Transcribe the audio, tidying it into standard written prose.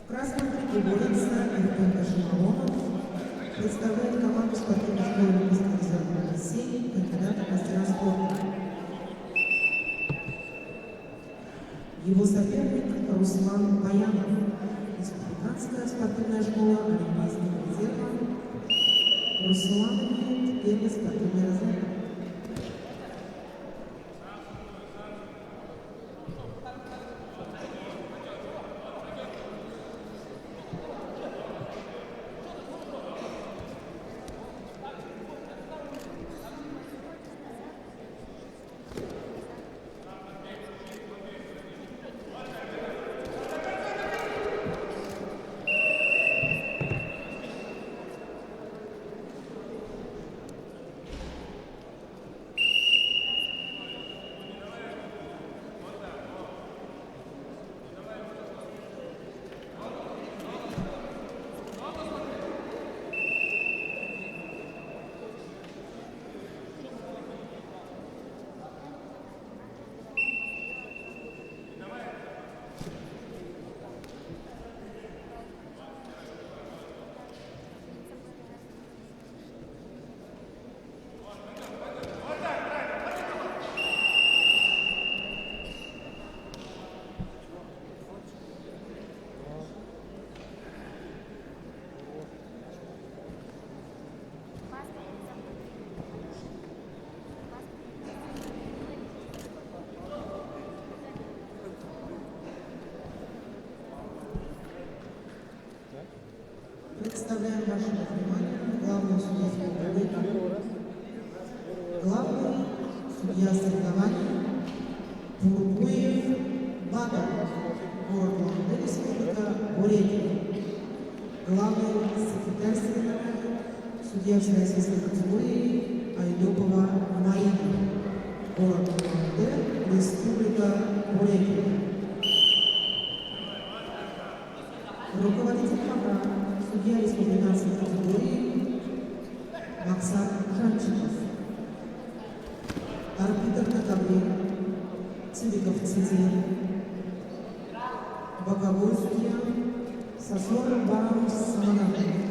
В красном трико борется Антон Кашималонов, представляет команду спортивной школы Олимпийского резервного бассейна, кандидата в мастера спорта. Его соперник Руслан Баянов, республиканская спортивная школа Олимпийского резерва. Руслан имеет первый спортивный разряд. Представляем вашему вниманию главную судейскую коллегию. Главный судья соревнований Бурбуев Бада, город Лондон, республика Бурятия. Главный секретарь соревнований, судья всероссийской категории Айдопова Марина, город Лондон, республика Бурятия. Руководитель программы, судья республиканской категории Максат Жанчиков. Арбитр на ковре Цивиков Цитин. Боковой судья Сосоров Баранов Самонатов.